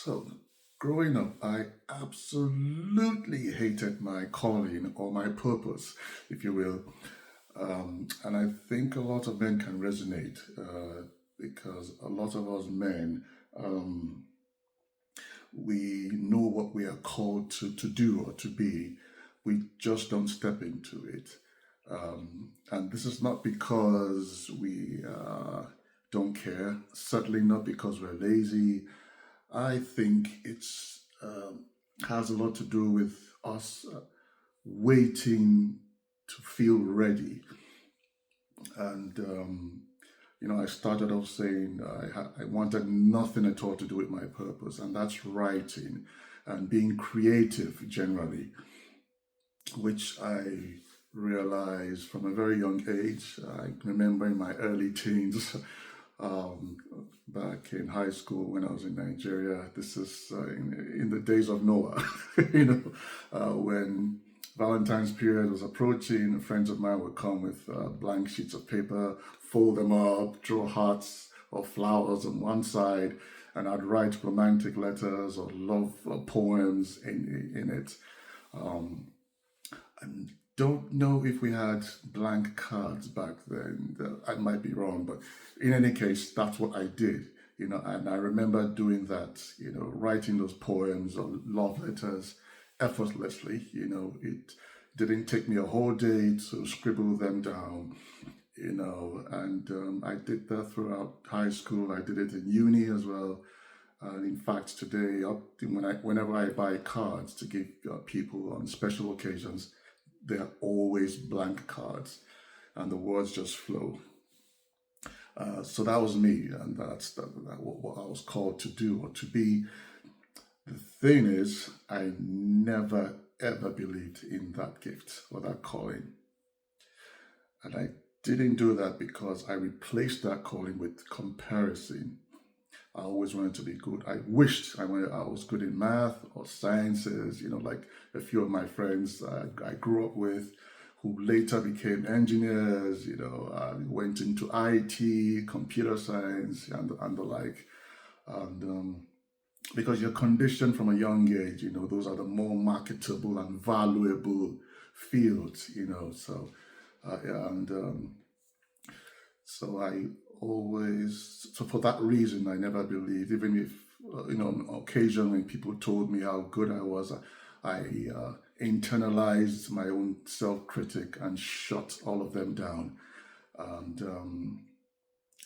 So, growing up, I absolutely hated my calling or my purpose, if you will. And I think a lot of men can resonate because a lot of us men, um, we know what we are called to do or to be. We just don't step into it. And this is not because we don't care, certainly not because we're lazy. I think it's has a lot to do with us waiting to feel ready. And I started off saying I wanted nothing at all to do with my purpose, and that's writing and being creative generally, which I realized from a very young age. I remember in my early teens, um, back in high school when I was in Nigeria. This is in the days of Noah, when Valentine's period was approaching. Friends of mine would come with blank sheets of paper, fold them up, draw hearts or flowers on one side, and I'd write romantic letters or love poems in it. Um, I don't know if we had blank cards back then. I might be wrong, but in any case, that's what I did. And I remember doing that. Writing those poems or love letters effortlessly. It didn't take me a whole day to scribble them down. And I did that throughout high school. I did it in uni as well. And in fact, today, whenever I buy cards to give people on special occasions, they're always blank cards, and the words just flow. So that was me, and that's what I was called to do or to be. The thing is, I never ever believed in that gift or that calling, and I didn't do that because I replaced that calling with comparison. I always wanted to be good. I wished I was good in math or sciences, like a few of my friends I grew up with who later became engineers, went into IT, computer science, and the like. And because you're conditioned from a young age, those are the more marketable and valuable fields, so, yeah, and so I always, so for that reason, I never believed, even if, on occasion when people told me how good I was, I internalized my own self-critic and shut all of them down. And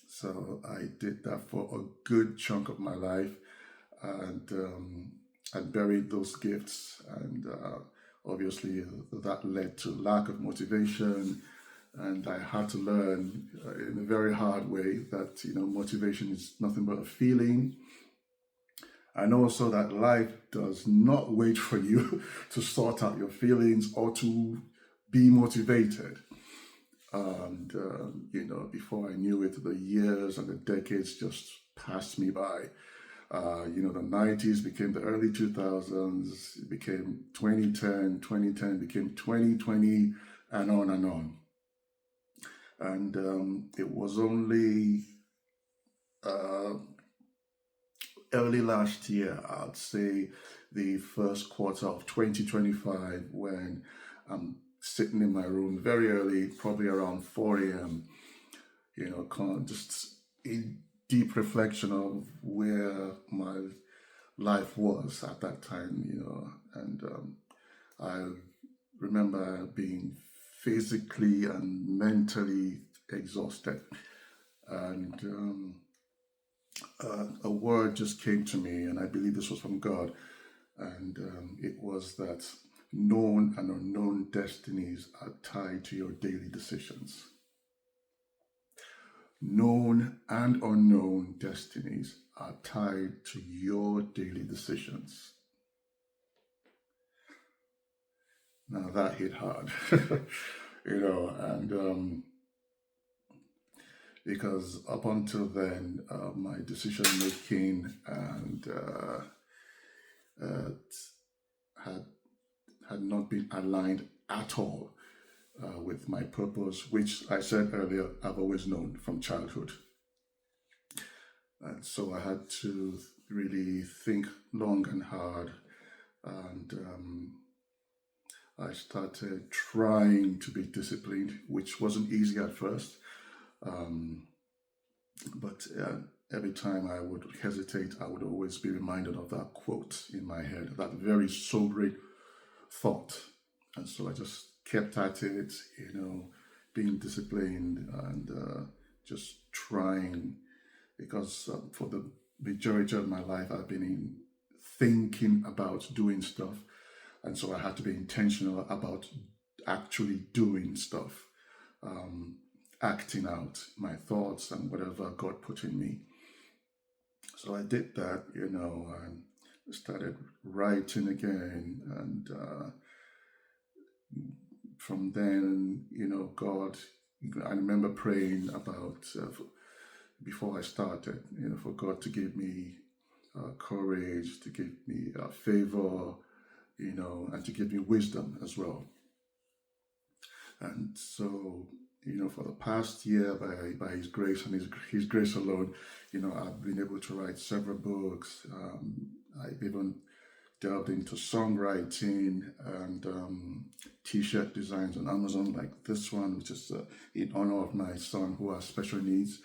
so I did that for a good chunk of my life, and I buried those gifts, and obviously that led to lack of motivation. And I had to learn in a very hard way that, motivation is nothing but a feeling. And also that life does not wait for you to sort out your feelings or to be motivated. And, before I knew it, the years and the decades just passed me by. The 90s became the early 2000s, it became 2010 became 2020, and on and on. And it was only early last year, I'd say the first quarter of 2025, when I'm sitting in my room very early, probably around 4 a.m., just in deep reflection of where my life was at that time, and I remember being physically and mentally exhausted. And a word just came to me, and I believe this was from God. And it was that known and unknown destinies are tied to your daily decisions. Known and unknown destinies are tied to your daily decisions. Now that hit hard, and because up until then, my decision making and had not been aligned at all with my purpose, which I said earlier, I've always known from childhood. And so I had to really think long and hard, and I started trying to be disciplined, which wasn't easy at first. Um, but every time I would hesitate, I would always be reminded of that quote in my head, that very sobering thought. And so I just kept at it, being disciplined and just trying, because for the majority of my life, I've been thinking about doing stuff. And so I had to be intentional about actually doing stuff, acting out my thoughts and whatever God put in me. So I did that, and started writing again. And from then, God, I remember praying about, before I started, for God to give me courage, to give me favor, and to give me wisdom as well. And so, for the past year, by His grace and His grace alone, I've been able to write several books. I've even delved into songwriting and T-shirt designs on Amazon, like this one, which is in honor of my son who has special needs.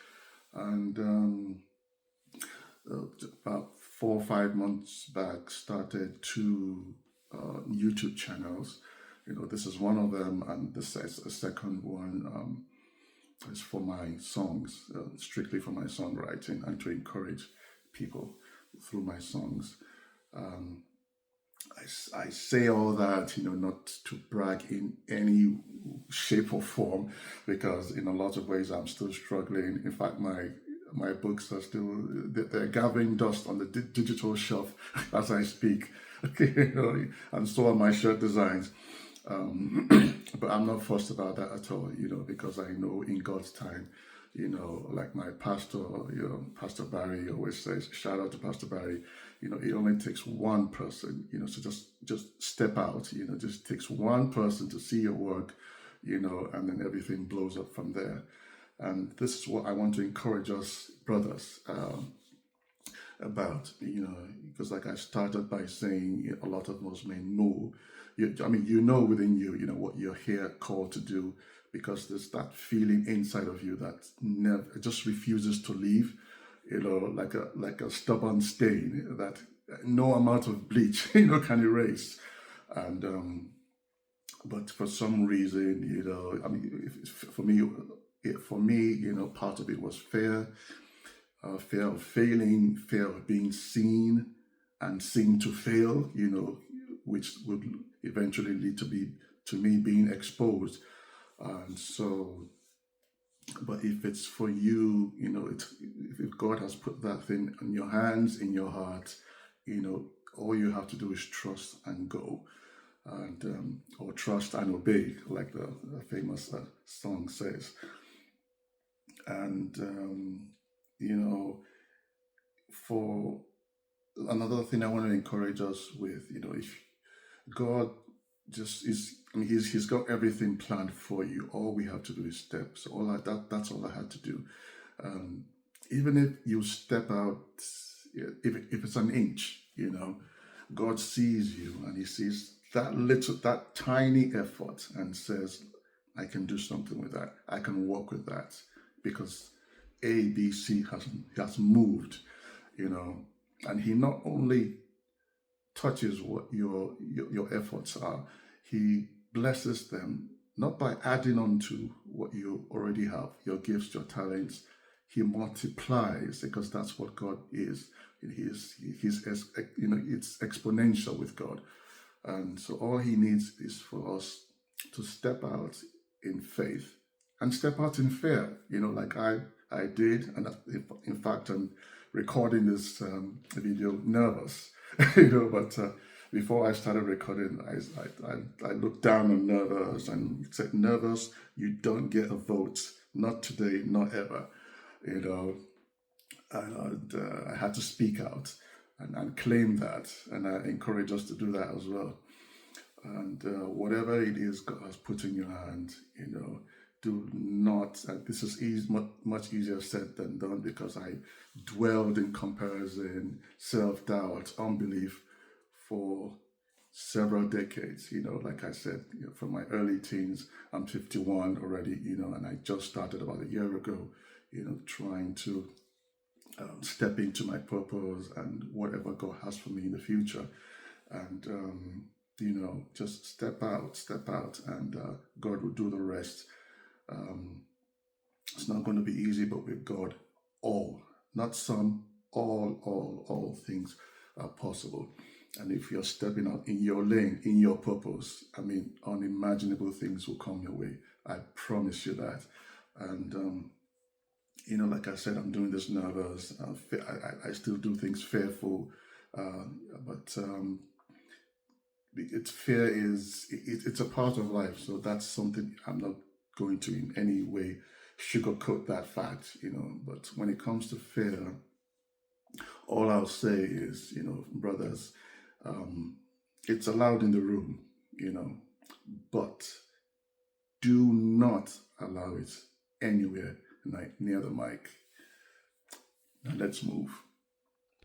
And about 4 or 5 months back, started 2 YouTube channels. This is one of them, and this is a second one. Is for my songs, strictly for my songwriting and to encourage people through my songs. I say all that, not to brag in any shape or form, because in a lot of ways I'm still struggling. In fact, my books are still, they're gathering dust on the digital shelf as I speak. And so are my shirt designs. But I'm not fussed about that at all, because I know in God's time, like my pastor, Pastor Barry always says, shout out to Pastor Barry, it only takes one person, so just step out, just takes one person to see your work, and then everything blows up from there. And this is what I want to encourage us brothers about, because like I started by saying, a lot of us may know, within you, what you're here called to do, because there's that feeling inside of you that never just refuses to leave, like a stubborn stain that no amount of bleach, can erase. And but for some reason, for me, part of it was fear of failing, fear of being seen and seen to fail, which would eventually lead to me being exposed. And so, but if it's for you, if God has put that thing in your hands, in your heart, all you have to do is trust and go, and or trust and obey, like the famous song says. And for another thing I want to encourage us with, if God just is, he's got everything planned for you. All we have to do is step. So that's all I had to do. Even if you step out, if it's an inch, God sees you and He sees that tiny effort and says, I can do something with that. I can work with that, because A, B, C has moved, and He not only touches what your efforts are, He blesses them, not by adding on to what you already have, your gifts, your talents. He multiplies, because that's what God is. He's it's exponential with God. And so all He needs is for us to step out in faith and step out in fear, like I did. And in fact, I'm recording this video nervous, but before I started recording, I looked down on nervous and said, nervous, you don't get a vote, not today, not ever, and I had to speak out and claim that, and I encourage us to do that as well. And whatever it is God has put in your hand, do not, and this is much easier said than done because I dwelled in comparison, self-doubt, unbelief for several decades. Like I said, from my early teens, I'm 51 already, and I just started about a year ago, trying to step into my purpose and whatever God has for me in the future. And, just step out, and God will do the rest. It's not going to be easy, but with God, not some, all things are possible. And if you're stepping out in your lane, in your purpose, unimaginable things will come your way. I promise you that. And, like I said, I'm doing this nervous. I still do things fearful. But it's a part of life. So that's something I'm not going to in any way sugarcoat that fact, But when it comes to fear, all I'll say is, brothers, it's allowed in the room, but do not allow it anywhere near the mic. Now let's move.